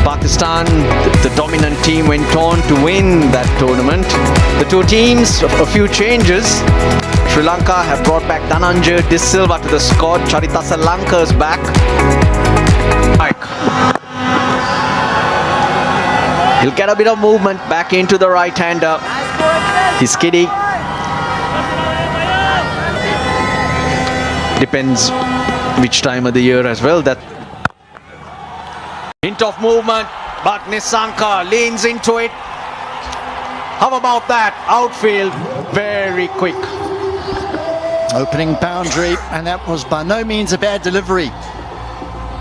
Pakistan, the dominant team, went on to win that tournament. The two teams, a few changes. Sri Lanka have brought back Dhananjay De Silva to the squad. Charita Salanka is back. He'll get a bit of movement back into the right-hander. He's kidding. Depends which time of the year as well. That hint of movement, but Nissanka leans into it. How about that? Outfield, very quick. Opening boundary, and that was by no means a bad delivery.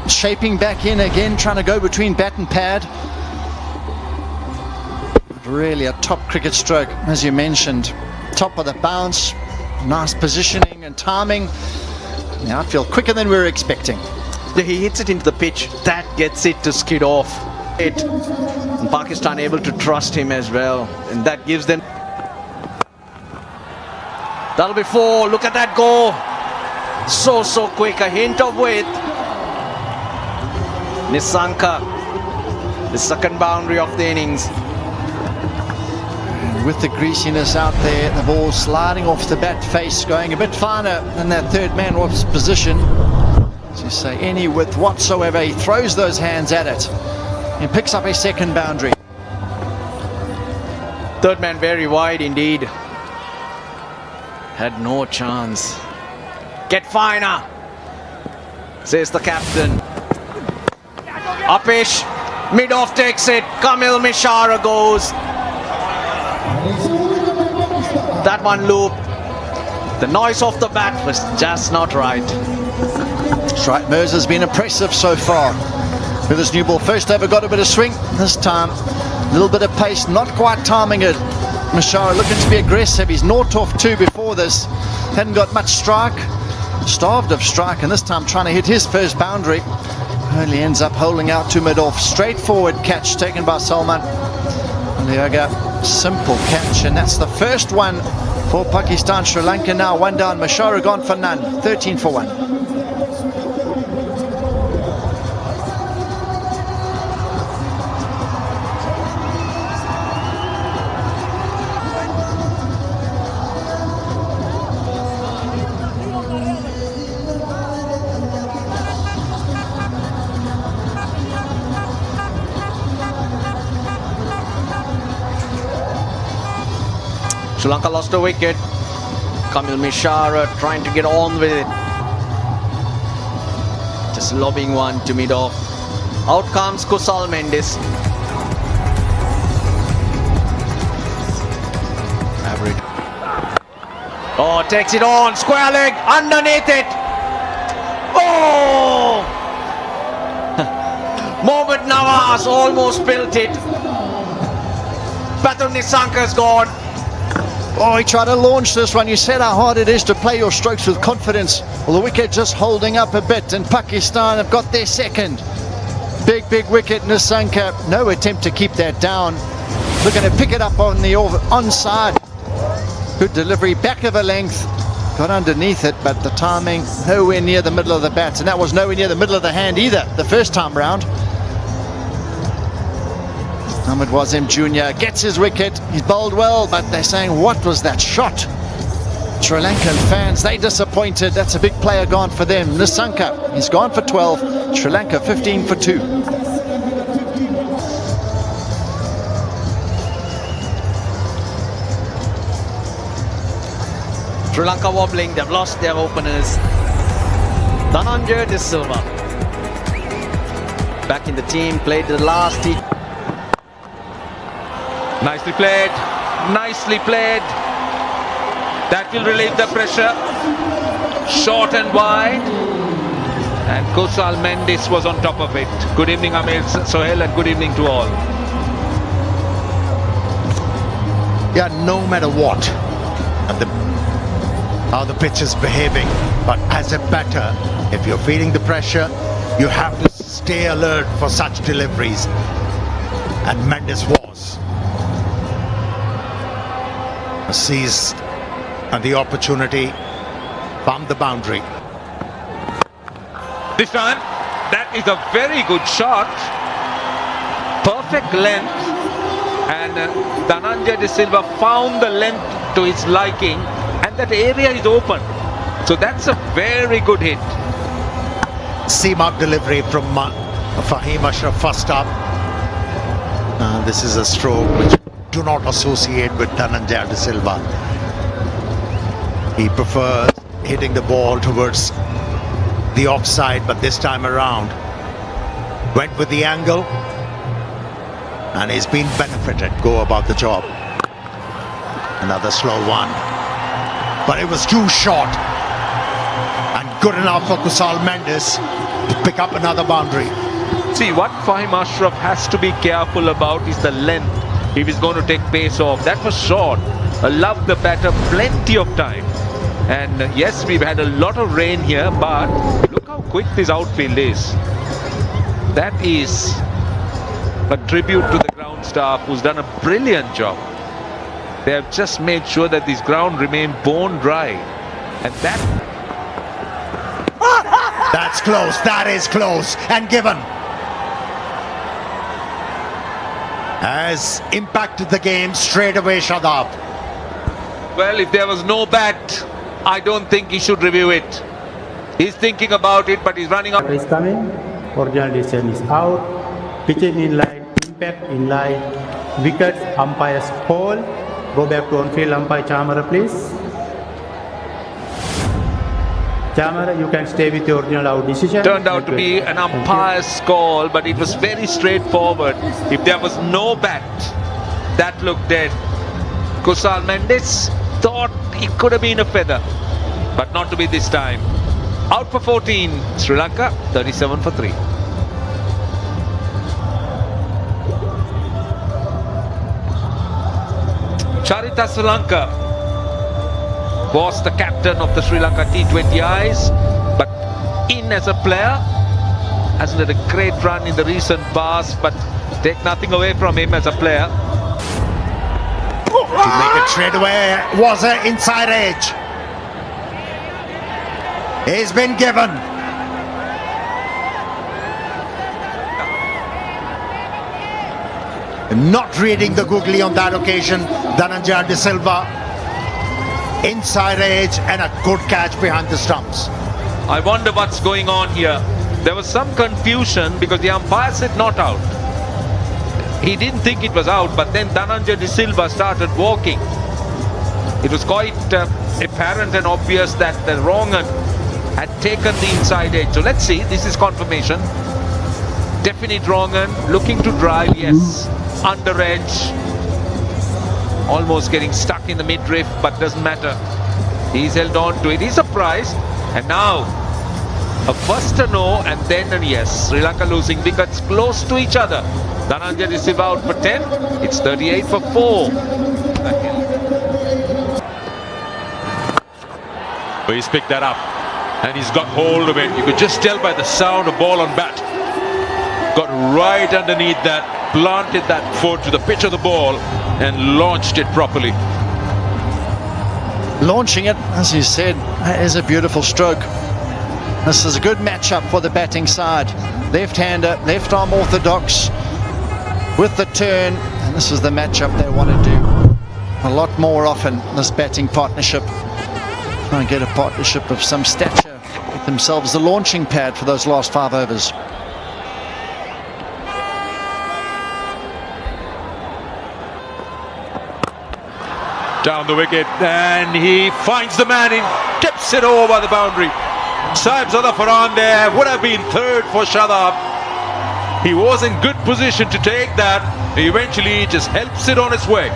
Shaping back in again, trying to go between bat and pad. Really a top cricket stroke, as you mentioned. Top of the bounce, nice positioning and timing. The outfield quicker than we were expecting. He hits it into the pitch, that gets it to skid off. And Pakistan able to trust him as well, and that gives them. That'll be 4. Look at that go. So quick. A hint of width. Nissanka, the second boundary of the innings. With the greasiness out there, the ball sliding off the bat face, going a bit finer than that third man was position. As you say, any width whatsoever, he throws those hands at it and picks up a second boundary. Third man very wide indeed. Had no chance. Get finer, says the captain. Upish, mid-off takes it. Kamil Mishara goes. That one looped. The noise off the bat was just not right. That's right, Mirza's been impressive so far with his new ball. First over got a bit of swing, this time a little bit of pace, not quite timing it. Mishara looking to be aggressive. He's 0 off 2 before this. Hadn't got much strike, starved of strike, and this time trying to hit his first boundary. Only ends up holding out to mid-off. Straightforward catch taken by Salman. And there you go. Simple catch, and that's the first one for Pakistan. Sri Lanka now 1 down. Mishara gone for none. 13 for 1. Sri Lanka lost a wicket. Kamil Mishara trying to get on with it. Just lobbing one to mid-off. Out comes Kusal Mendis. Average. Oh, takes it on. Square leg. Underneath it. Oh! Mohammad Nawaz almost built it. Pathum Nissanka's gone. Oh, he tried to launch this one. You said how hard it is to play your strokes with confidence. Well, the wicket just holding up a bit, and Pakistan have got their second. Big wicket, Nissanka. No attempt to keep that down. Looking to pick it up on the onside. Good delivery, back of a length. Got underneath it, but the timing nowhere near the middle of the bat, and that was nowhere near the middle of the hand either the first time round. Ahmed Wasim Jr. gets his wicket. He's bowled well, but they're saying, what was that shot? Sri Lankan fans, they disappointed. That's a big player gone for them. Nissanka, he's gone for 12. Sri Lanka 15 for 2. Sri Lanka wobbling, they've lost their openers. Dhananjay De Silva back in the team, played the last T. Nicely played, nicely played. That will relieve the pressure. Short and wide. And Kusal Mendis was on top of it. Good evening, Amir Sohail, and good evening to all. Yeah, no matter what, and how the pitch is behaving, but as a batter, if you're feeling the pressure, you have to stay alert for such deliveries. And Mendis was. Seized and the opportunity, found the boundary. This time, that is a very good shot. perfect length, and Dhananjay De Silva found the length to his liking, and that area is open. So that's a very good hit. Seam-up delivery from Fahim Ashraf first up. This is a stroke which do not associate with Dhananjay De Silva. He prefers hitting the ball towards the offside, but this time around went with the angle and he's been benefited. Go about the job. Another slow one, but it was too short and good enough for Kusal Mendes to pick up another boundary. See, what Fahim Ashraf has to be careful about is the length if he's going to take pace off. That was short. Love the batter plenty of time. And yes, we've had a lot of rain here, but look how quick this outfield is. That is a tribute to the ground staff who's done a brilliant job. They have just made sure that this ground remained bone dry. And that's close, that is close, and given. Has impacted the game straight away, Shadab. Well, if there was no bat, I don't think he should review it. He's thinking about it, but he's running out. Is coming. Original decision is out. Pitching in line, impact in line. Wickets, umpire's call. Go back to on-field umpire Chamara, please. Chamara, you can stay with your original out decision. Turned out to be an umpire's call, but it was very straightforward. If there was no bat, that looked dead. Kusal Mendes thought it could have been a feather, but not to be this time. Out for 14, Sri Lanka 37 for 3. Charita Solanka was the captain of the Sri Lanka T20Is, but in as a player, hasn't had a great run in the recent past, but take nothing away from him as a player. To make it straight away was an inside edge. He's been given. Not reading the googly on that occasion, Dhananjay De Silva. Inside edge and a good catch behind the stumps. I wonder what's going on here. There was some confusion because the umpire said not out. He didn't think it was out, but then Dhananjay De Silva started walking. It was quite apparent and obvious that the wrong un had taken the inside edge. So let's see, this is confirmation. Definite wrong un, looking to drive, yes. Under edge. Almost getting stuck in the midriff, but doesn't matter. He's held on to it. He's surprised. And now, a first a no and then a yes. Sri Lanka losing wickets close to each other. Dhananjay De Silva out for 10. It's 38 for 4. But he's picked that up and he's got hold of it. You could just tell by the sound of ball on bat. Got right underneath that, planted that foot to the pitch of the ball and launched it properly. Launching it, as you said, is a beautiful stroke. This is a good matchup for the batting side. Left-hander, left-arm orthodox with the turn. And this is the matchup they want to do a lot more often, this batting partnership. Try and get a partnership of some stature. Get themselves the launching pad for those last 5 overs. Down the wicket, and he finds the man in, tips it over the boundary. Saib Zada Farhan there would have been third for Shadab. He was in good position to take that. Eventually, he just helps it on its way.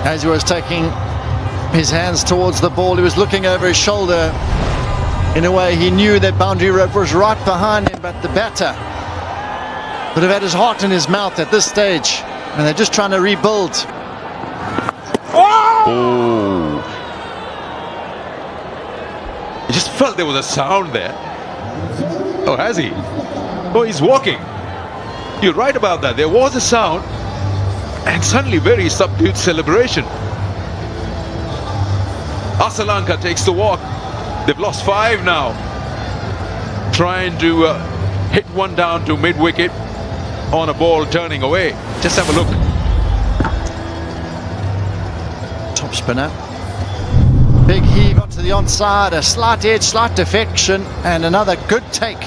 As he was taking his hands towards the ball, he was looking over his shoulder. In a way, he knew that boundary rope was right behind him, but the batter would have had his heart in his mouth at this stage, and they're just trying to rebuild. Oh. I just felt there was a sound there. Oh, has he? Oh, he's walking. You're right about that. There was a sound and suddenly very subdued celebration. Asalanka takes the walk. They've lost 5 now. Trying to hit one down to mid-wicket. on a ball turning away. Just have a look. Top spinner. Big heave onto the onside, a slight edge, slight defection, and another good take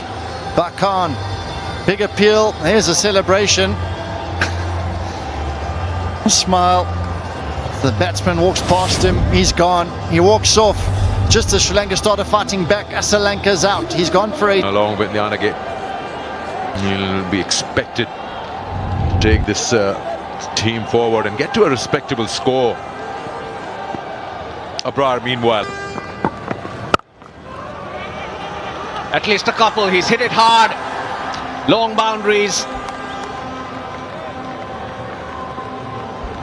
by Khan. Big appeal, there's a celebration. A smile. The batsman walks past him, he's gone. He walks off. Just as Sri Lanka started fighting back, Asalanka's out. He's gone for 8. Along with Nyanage, he'll be expected to take this team forward and get to a respectable score. Abrar, meanwhile, At least a couple. He's hit it hard. Long boundaries.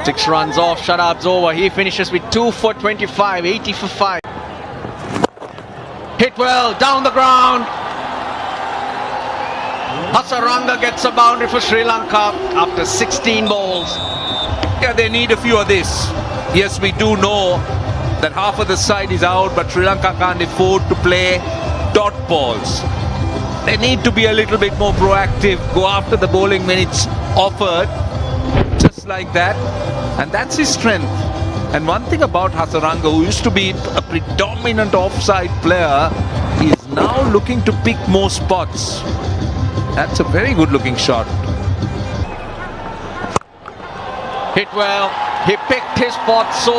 6 runs off. Shadab's over. He finishes with 2 for 25. 80 for 5. Hit well. Down the ground. Hasaranga gets a boundary for Sri Lanka after 16 balls. Yeah, they need a few of this. Yes, we do know that half of the side is out, but Sri Lanka can't afford to play dot balls. They need to be a little bit more proactive, go after the bowling when it's offered, just like that, and that's his strength. And one thing about Hasaranga, who used to be a predominant offside player, is now looking to pick more spots. That's a very good looking shot. Hit well. He picked his spot so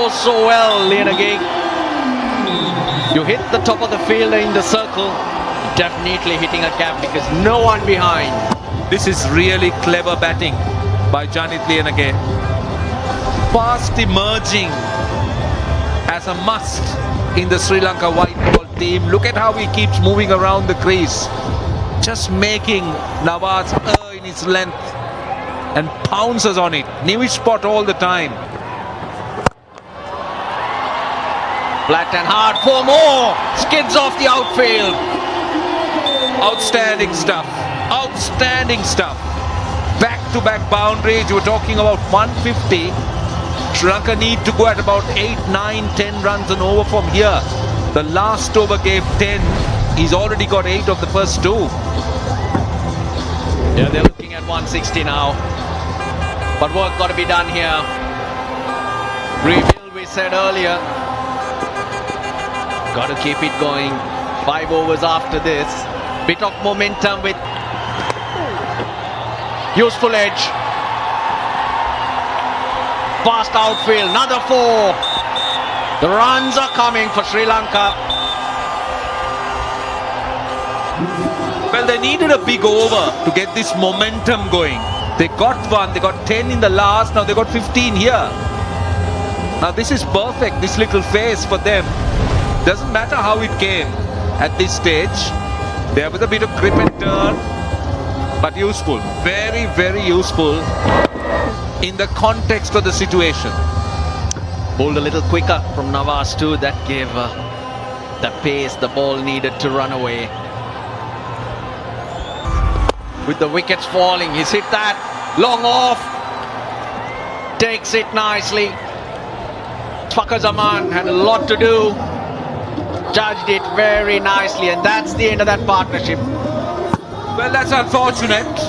well, Lianage. You hit the top of the fielder in the circle, definitely hitting a gap because no one behind. This is really clever batting by Janit Lianage. Fast emerging as a must in the Sri Lanka white ball team. Look at how he keeps moving around the crease, just making Nawaz in his length and pounces on it. New spot all the time. Flat and hard for more. Skids off the outfield. Outstanding stuff. Outstanding stuff. Back-to-back boundaries. You were talking about 150. Sri Lanka need to go at about 8, 9, 10 runs and over from here. The last over gave 10. He's already got 8 of the first 2. Yeah, they're looking at 160 now. But work got to be done here. Rebuild, we said earlier. Got to keep it going. 5 overs after this. Bit of momentum with useful edge. Fast outfield, another 4. The runs are coming for Sri Lanka. Well, they needed a big over to get this momentum going. They got 1, they got 10 in the last, now they got 15 here. Now this is perfect, this little phase for them. Doesn't matter how it came at this stage. There was a bit of grip and turn, but useful. Very, very useful in the context of the situation. Bowled a little quicker from Nawaz too. That gave the pace the ball needed to run away. With the wickets falling, he's hit that long off. Takes it nicely. Fakhar Zaman had a lot to do. Judged it very nicely, and that's the end of that partnership. Well, that's unfortunate.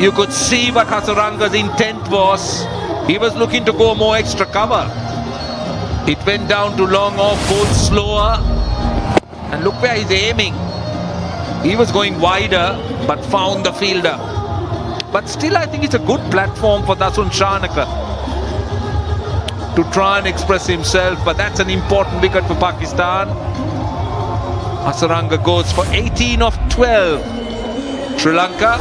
You could see what Hasaranga's intent was. He was looking to go more extra cover. It went down to long off, bowled slower. And look where he's aiming. He was going wider, but found the fielder. But still, I think it's a good platform for Dasun Shanaka to try and express himself. But that's an important wicket for Pakistan. Hasaranga goes for 18 of 12. Sri Lanka,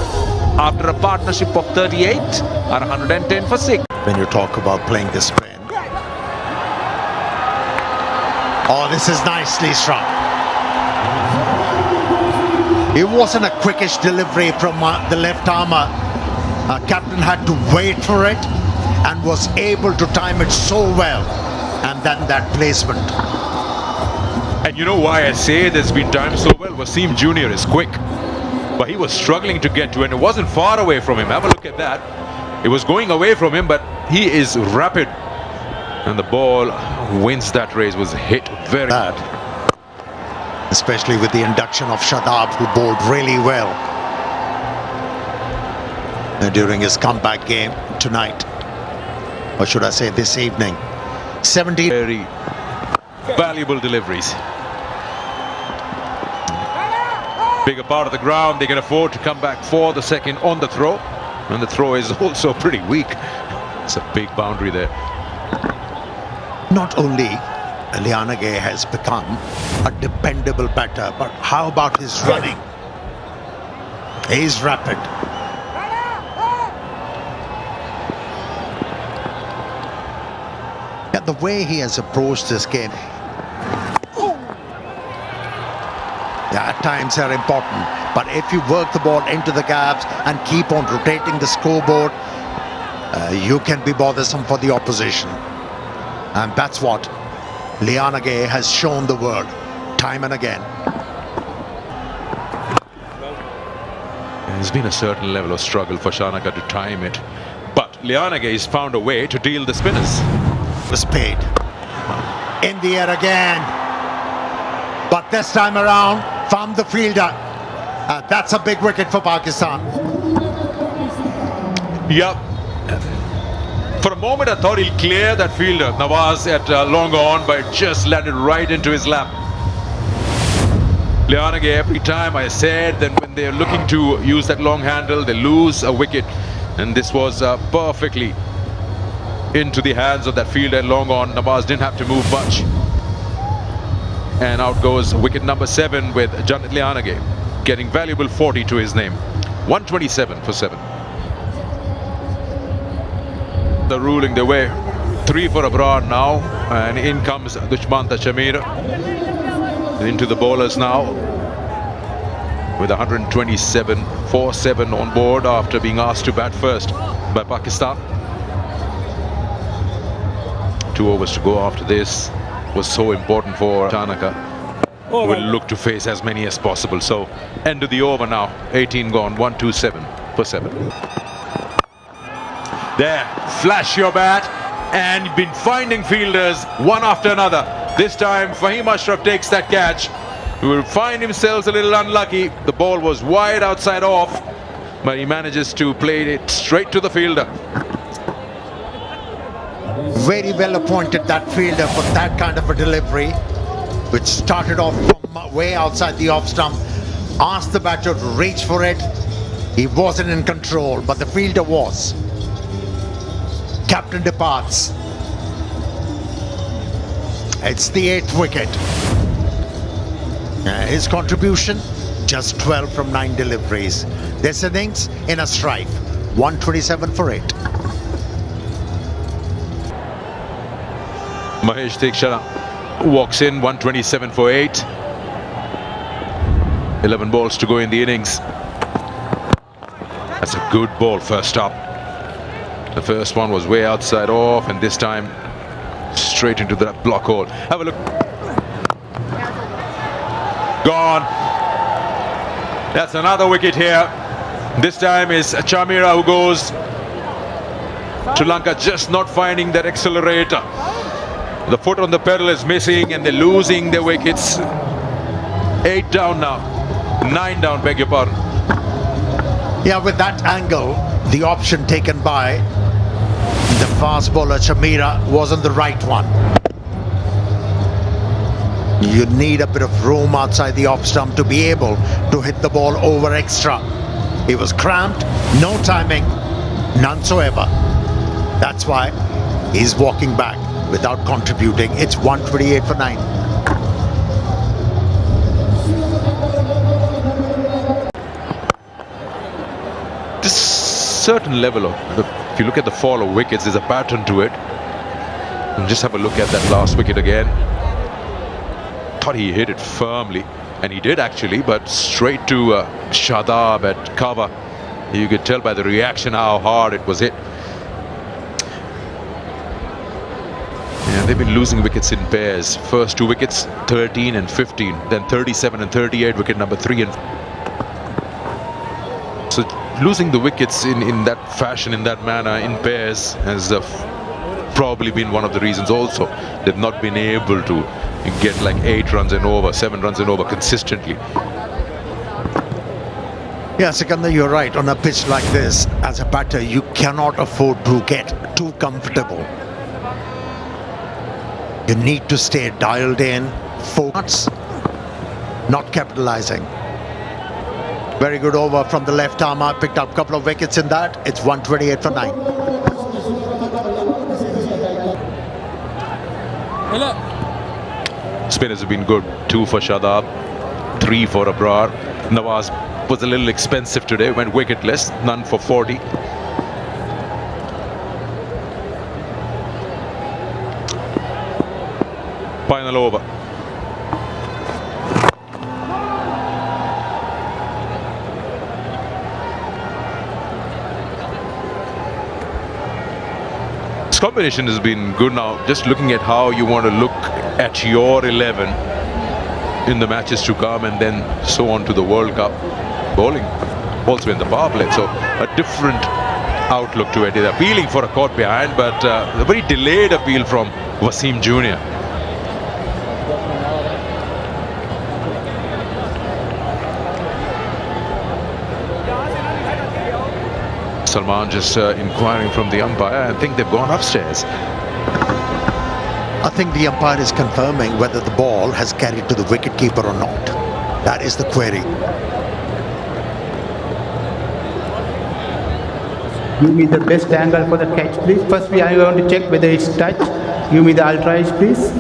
after a partnership of 38, are 110 for 6. When you talk about playing the spin. Oh, this is nicely struck. It wasn't a quickish delivery from the left armer. Captain had to wait for it and was able to time it so well. And then that placement. and you know why I say it's been timed so well? Wasim Jr. is quick, but he was struggling to get to it. It wasn't far away from him. Have a look at that. It was going away from him, but he is rapid. And the ball wins that race, was hit very bad. Especially with the induction of Shadab, who bowled really well. during his comeback game tonight. Or should I say this evening. 17. Very valuable deliveries. Bigger part of the ground, they can afford to come back for the second on the throw. And the throw is also pretty weak. It's a big boundary there. Not only Lianage has become a dependable batter, but how about his running? He's rapid. Yeah, the way he has approached this game, yeah, at times are important. But if you work the ball into the gaps and keep on rotating the scoreboard, you can be bothersome for the opposition. And that's what Lianage has shown the world time and again. There's been a certain level of struggle for Shanaka to time it. But Lianage has found a way to deal the spinners. Was paid. In the air again. But this time around, found the fielder. That's a big wicket for Pakistan. Yep. For a moment I thought he'll clear that fielder, Nawaz, at long on, but it just landed right into his lap. Lianage, every time I said that when they're looking to use that long handle, they lose a wicket. And this was perfectly into the hands of that fielder long on. Nawaz didn't have to move much. And out goes wicket number 7 with Janit Lianage, getting valuable 40 to his name. 127 for 7. The ruling the way 3 for Abrar now, and in comes Dushmantha Chameera into the bowlers now with 127 for 7 on board after being asked to bat first by Pakistan. 2 overs to go after this was so important for Shanaka. Will look to face as many as possible. So end of the over now, 18 gone, 127 for 7. There, flash your bat, and you've been finding fielders one after another. This time Fahim Ashraf takes that catch. He will find himself a little unlucky. The ball was wide outside off, but he manages to play it straight to the fielder. Very well appointed, that fielder, for that kind of a delivery, which started off from way outside the off stump. Asked the batter to reach for it. He wasn't in control, but the fielder was. Captain departs. It's the 8th wicket. His contribution, just 12 from 9 deliveries. This innings in a strife, 127 for 8. Mahesh Theekshana walks in, 127 for 8. 11 balls to go in the innings. That's a good ball first up. The first one was way outside off, and this time straight into that block hole. Have a look. Gone. That's another wicket here. This time is Chameera who goes. Sri Lanka just not finding that accelerator. The foot on the pedal is missing, and they're losing their wickets. 8 down now. 9 down, beg your pardon. Yeah, with that angle, the option taken by the fast bowler Chameera wasn't the right one. You need a bit of room outside the off stump to be able to hit the ball over extra. He was cramped, no timing, none so ever. That's why he's walking back without contributing. It's 128 for 9. This certain level of if you look at the fall of wickets, there's a pattern to it. And just have a look at that last wicket again. Thought he hit it firmly, and he did actually, but straight to Shadab at cover. You could tell by the reaction how hard it was hit. Yeah, they've been losing wickets in pairs. First 2 wickets, 13 and 15, then 37 and 38, wicket number 3 and. So losing the wickets in that fashion, in that manner, in pairs, has probably been one of the reasons also. They've not been able to get like 8 runs and over, 7 runs and over consistently. Yeah, Sikandar, you're right. On a pitch like this, as a batter, you cannot afford to get too comfortable. You need to stay dialed in, focused, not capitalizing. Very good over from the left armer. Picked up a couple of wickets in that. It's 128 for 9. Spinners have been good. 2 for Shadab, 3 for Abrar. Nawaz was a little expensive today, went wicketless, none for 40. Final over. This combination has been good now. Just looking at how you want to look at your 11 in the matches to come, and then so on to the World Cup. Bowling also in the power play, so a different outlook to it. They're appealing for a caught behind, but a very delayed appeal from Wasim Jr. Salman just inquiring from the umpire. I think they've gone upstairs. I think the umpire is confirming whether the ball has carried to the wicketkeeper or not. That is the query. Give me the best angle for the catch, please. First, I want to check whether it's touch. Give me the ultra edge, please.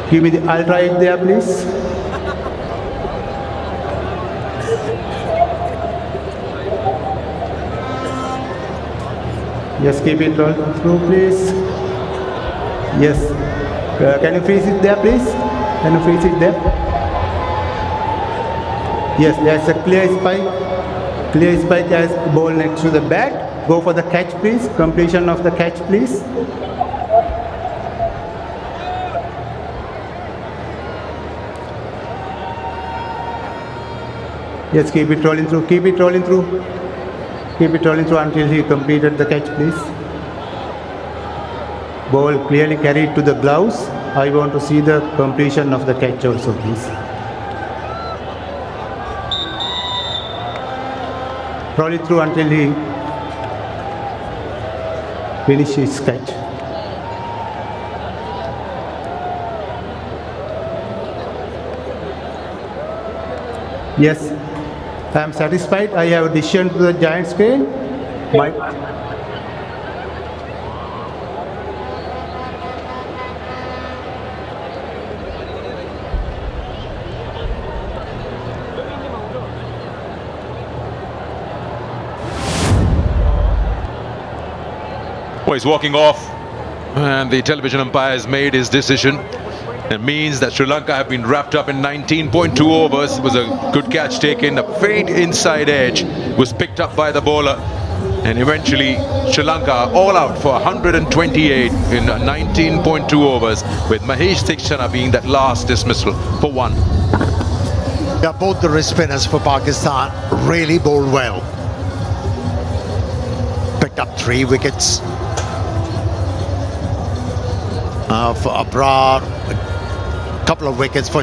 Give me the ultra edge there, please. Yes, keep it roll through, please. Yes. Can you freeze it there, please? Can you freeze it there? Yes, there's a clear spike. Clear spike, there's the ball next to the bat. Go for the catch, please. Completion of the catch, please. Yes, keep it rolling through. Keep it rolling through. Keep it rolling through until he completed the catch, please. Ball clearly carried to the gloves. I want to see the completion of the catch also, please. Roll it through until he finishes his catch. Yes, I am satisfied. I have decision to the giant scale. Well, he's walking off, and the television umpire has made his decision. It means that Sri Lanka have been wrapped up in 19.2 overs. It was a good catch taken. A faint inside edge was picked up by the bowler. And eventually, Sri Lanka all out for 128 in 19.2 overs, with Mahesh Theekshana being that last dismissal for 1. Yeah, both the wrist spinners for Pakistan really bowled well. Picked up 3 wickets. For Abrar, a couple of wickets for